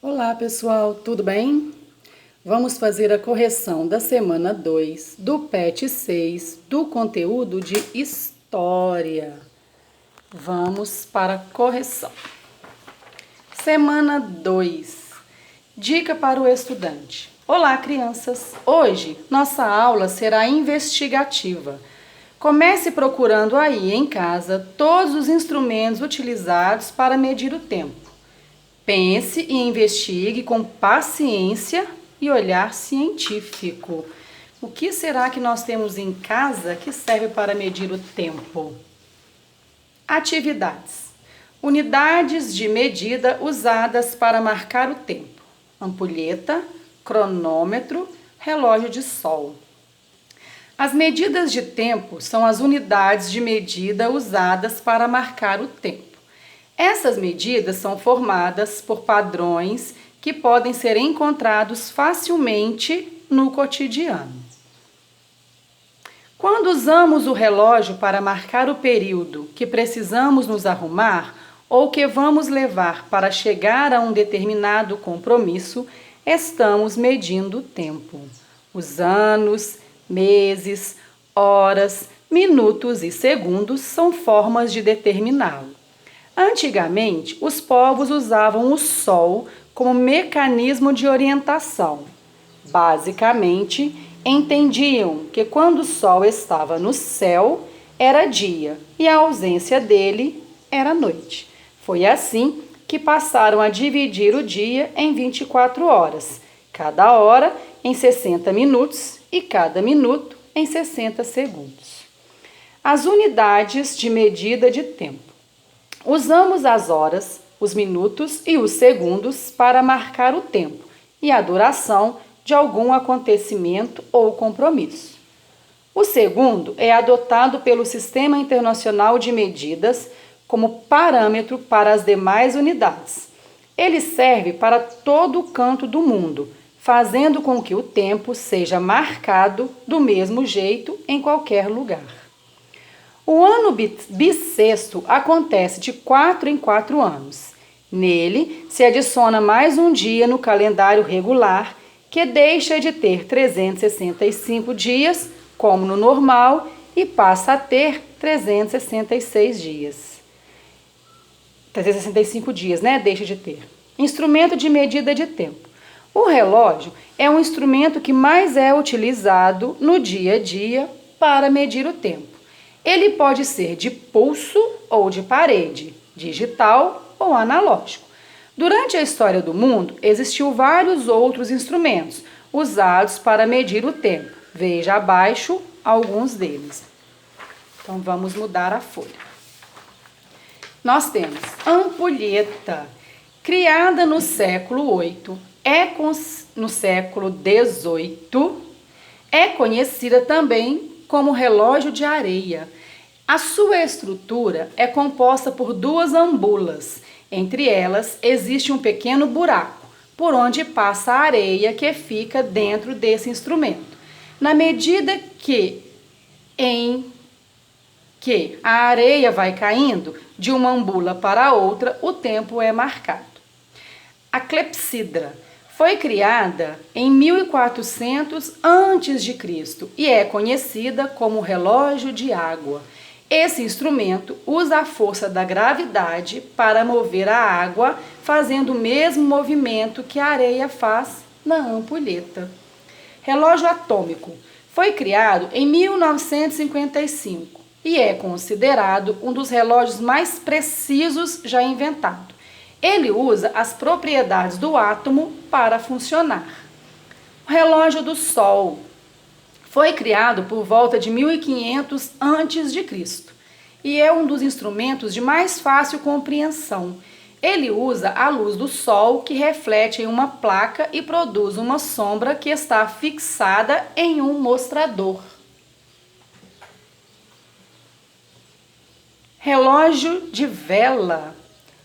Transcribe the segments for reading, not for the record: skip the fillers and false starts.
Olá pessoal, tudo bem? Vamos fazer a correção da semana 2 do PET 6 do conteúdo de História. Vamos para a correção. Semana 2. Dica para o estudante. Olá, crianças! Hoje nossa aula será investigativa. Comece procurando aí em casa todos os instrumentos utilizados para medir o tempo. Pense e investigue com paciência e olhar científico. O que será que nós temos em casa que serve para medir o tempo? Atividades. Unidades de medida usadas para marcar o tempo: ampulheta, cronômetro, relógio de sol. As medidas de tempo são as unidades de medida usadas para marcar o tempo. Essas medidas são formadas por padrões que podem ser encontrados facilmente no cotidiano. Quando usamos o relógio para marcar o período que precisamos nos arrumar ou que vamos levar para chegar a um determinado compromisso, estamos medindo o tempo. Os anos, meses, horas, minutos e segundos são formas de determiná-lo. Antigamente, os povos usavam o sol como mecanismo de orientação. Basicamente, entendiam que quando o sol estava no céu, era dia e a ausência dele era noite. Foi assim que passaram a dividir o dia em 24 horas, cada hora em 60 minutos e cada minuto em 60 segundos. As unidades de medida de tempo. Usamos as horas, os minutos e os segundos para marcar o tempo e a duração de algum acontecimento ou compromisso. O segundo é adotado pelo Sistema Internacional de Medidas como parâmetro para as demais unidades. Ele serve para todo o canto do mundo, fazendo com que o tempo seja marcado do mesmo jeito em qualquer lugar. O ano bissexto acontece de 4 em 4 anos. Nele, se adiciona mais um dia no calendário regular, que deixa de ter 365 dias, como no normal, e passa a ter 366 dias. 365 dias, né? Deixa de ter. Instrumento de medida de tempo. O relógio é um instrumento que mais é utilizado no dia a dia para medir o tempo. Ele pode ser de pulso ou de parede, digital ou analógico. Durante a história do mundo, existiu vários outros instrumentos usados para medir o tempo. Veja abaixo alguns deles. Então, vamos mudar a folha. Nós temos ampulheta, criada no século VIII, no século XVIII, é conhecida também como relógio de areia. A sua estrutura é composta por duas ambulas. Entre elas existe um pequeno buraco, por onde passa a areia que fica dentro desse instrumento. Na medida que a areia vai caindo de uma ambula para outra, o tempo é marcado. A clepsidra foi criada em 1400 a.C. e é conhecida como relógio de água. Esse instrumento usa a força da gravidade para mover a água, fazendo o mesmo movimento que a areia faz na ampulheta. Relógio atômico foi criado em 1955 e é considerado um dos relógios mais precisos já inventados. Ele usa as propriedades do átomo para funcionar. O relógio do Sol foi criado por volta de 1500 a.C. e é um dos instrumentos de mais fácil compreensão. Ele usa a luz do Sol que reflete em uma placa e produz uma sombra que está fixada em um mostrador. Relógio de vela.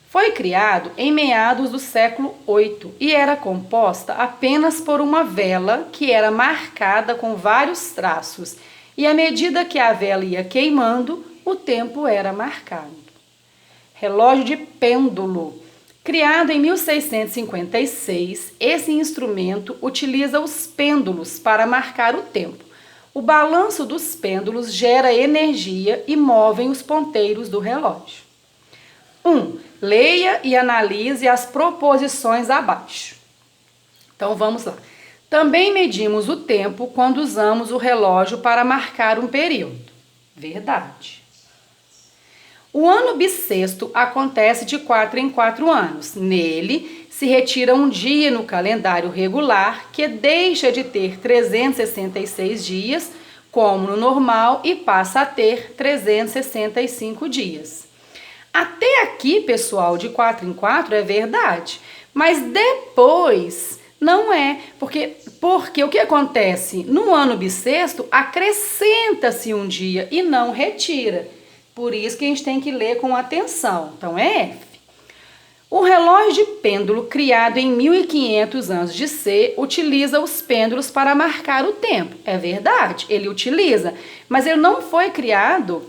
Foi criado em meados do século VIII e era composta apenas por uma vela que era marcada com vários traços, e à medida que a vela ia queimando, o tempo era marcado. Relógio de pêndulo. Criado em 1656, esse instrumento utiliza os pêndulos para marcar o tempo. O balanço dos pêndulos gera energia e movem os ponteiros do relógio. 1. Leia e analise as proposições abaixo. Então vamos lá. Também medimos o tempo quando usamos o relógio para marcar um período. Verdade. O ano bissexto acontece de 4 em 4 anos. Nele, se retira um dia no calendário regular, que deixa de ter 366 dias, como no normal, e passa a ter 365 dias. Até aqui, pessoal, de 4 em 4 é verdade, mas depois não é, porque o que acontece? No ano bissexto, acrescenta-se um dia e não retira. Por isso que a gente tem que ler com atenção. Então é F. O relógio de pêndulo, criado em 1500 a.C., utiliza os pêndulos para marcar o tempo. É verdade, ele utiliza, mas ele não foi criado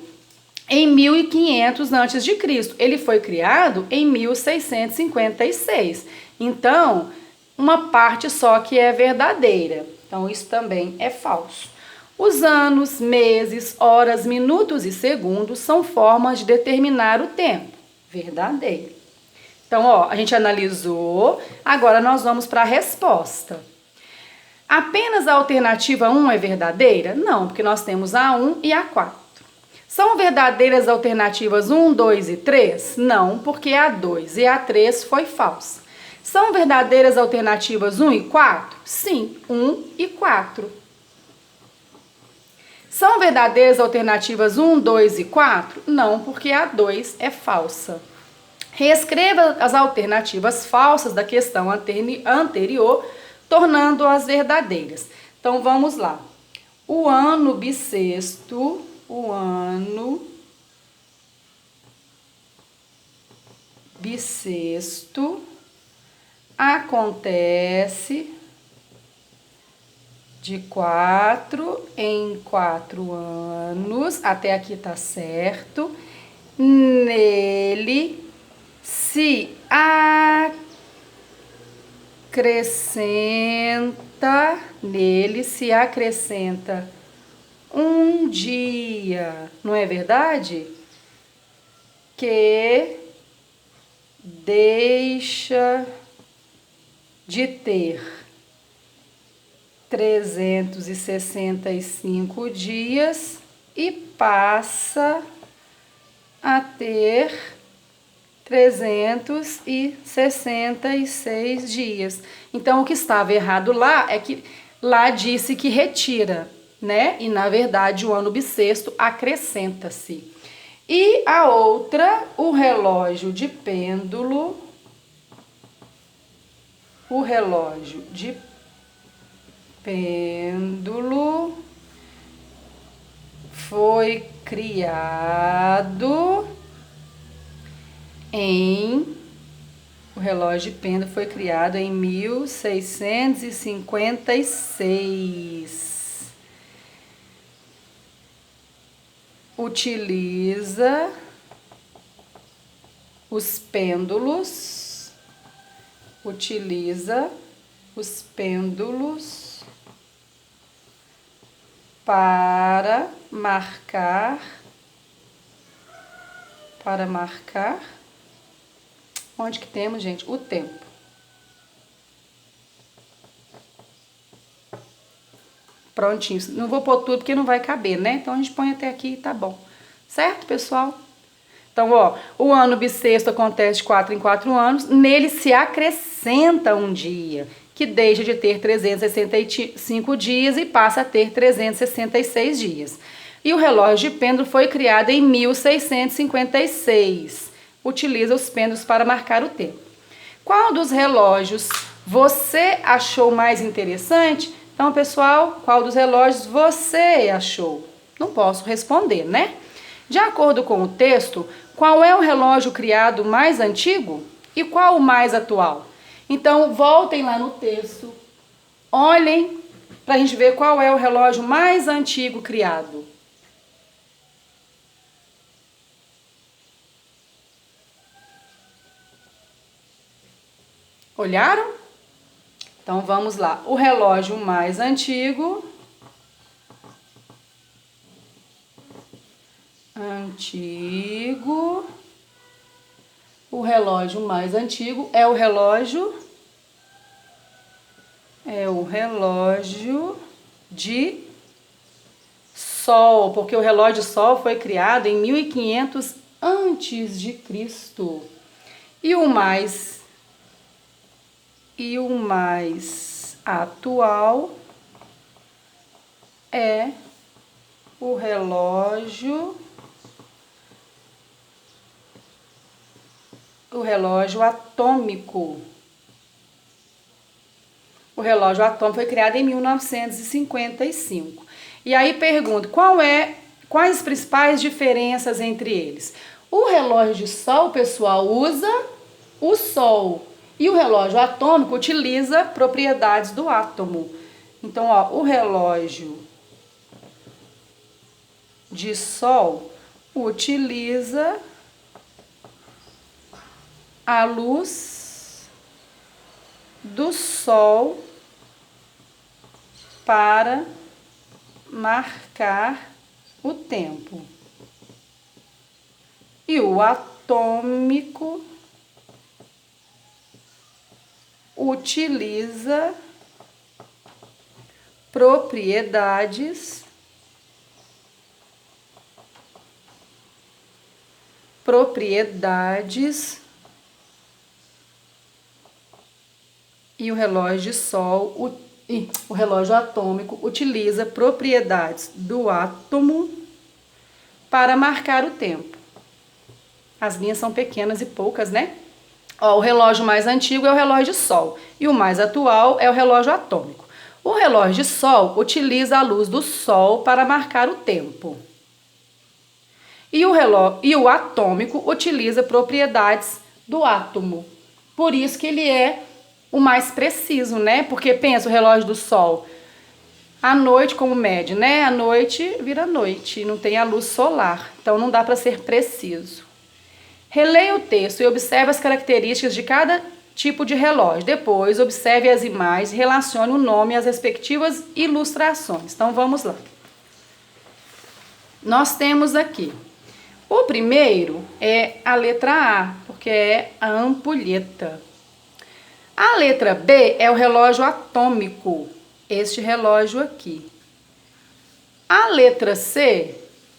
em 1500 a.C., ele foi criado em 1656. Então, uma parte só que é verdadeira. Então, isso também é falso. Os anos, meses, horas, minutos e segundos são formas de determinar o tempo. Verdadeiro. Então, ó, a gente analisou, agora nós vamos para a resposta. Apenas a alternativa 1 é verdadeira? Não, porque nós temos a 1 e a 4. São verdadeiras alternativas 1, 2 e 3? Não, porque a 2 e a 3 foi falsa. São verdadeiras alternativas 1 e 4? Sim, 1 e 4. São verdadeiras alternativas 1, 2 e 4? Não, porque a 2 é falsa. Reescreva as alternativas falsas da questão anterior, tornando-as verdadeiras. Então, vamos lá. O ano bissexto, acontece de 4 em 4 anos, até aqui tá certo. Nele se acrescenta um dia, não é verdade? Que deixa de ter 365 dias e passa a ter 366 dias. Então, o que estava errado lá é que lá disse que retira, né? E, na verdade, o ano bissexto acrescenta-se. E a outra, o relógio de pêndulo, foi criado em 1656. Utiliza os pêndulos para marcar onde que temos, gente? O tempo. Prontinho. Não vou pôr tudo porque não vai caber, né? Então a gente põe até aqui e tá bom. Certo, pessoal? Então, ó, o ano bissexto acontece de 4 em 4 anos. Nele se acrescenta um dia, que deixa de ter 365 dias e passa a ter 366 dias. E o relógio de pêndulo foi criado em 1656. Utiliza os pêndulos para marcar o tempo. Qual dos relógios você achou mais interessante? Então, pessoal, qual dos relógios você achou? Não posso responder, né? De acordo com o texto, qual é o relógio criado mais antigo e qual o mais atual? Então, voltem lá no texto, olhem para a gente ver qual é o relógio mais antigo criado. Olharam? Então vamos lá. O relógio mais antigo. O relógio mais antigo é o relógio de Sol, porque o relógio de Sol foi criado em 1500 antes de Cristo. E o mais atual é o relógio atômico. O relógio atômico foi criado em 1955. E aí pergunto, quais as principais diferenças entre eles? O relógio de Sol, pessoal, usa o Sol. E o relógio atômico utiliza propriedades do átomo. Então, ó, o relógio de Sol utiliza a luz do Sol para marcar o tempo. E o atômico utiliza propriedades e o relógio de Sol, o relógio atômico utiliza propriedades do átomo para marcar o tempo. As linhas são pequenas e poucas, né? Ó, o relógio mais antigo é o relógio de Sol e o mais atual é o relógio atômico. O relógio de Sol utiliza a luz do Sol para marcar o tempo. E o atômico utiliza propriedades do átomo. Por isso que ele é o mais preciso, né? Porque pensa, o relógio do Sol, à noite como mede, né? À noite vira noite, não tem a luz solar, então não dá para ser preciso. Releia o texto e observe as características de cada tipo de relógio. Depois, observe as imagens e relacione o nome às respectivas ilustrações. Então, vamos lá. Nós temos aqui. O primeiro é a letra A, porque é a ampulheta. A letra B é o relógio atômico, este relógio aqui. A letra C,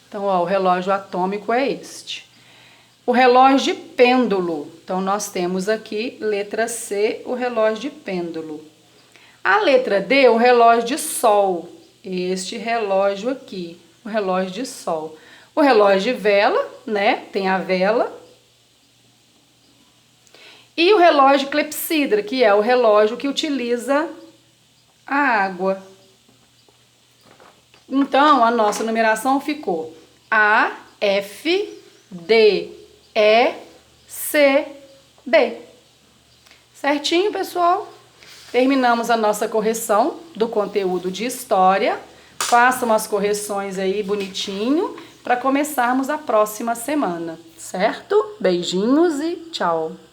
então, ó, o relógio atômico é este. O relógio de pêndulo, então nós temos aqui, letra C, o relógio de pêndulo. A letra D, o relógio de Sol, este relógio aqui, o relógio de Sol. O relógio de vela, né, tem a vela. E o relógio de clepsidra, que é o relógio que utiliza a água. Então, a nossa numeração ficou A, F, D, E, C, B. Certinho, pessoal? Terminamos a nossa correção do conteúdo de história. Façam as correções aí bonitinho para começarmos a próxima semana, certo? Beijinhos e tchau!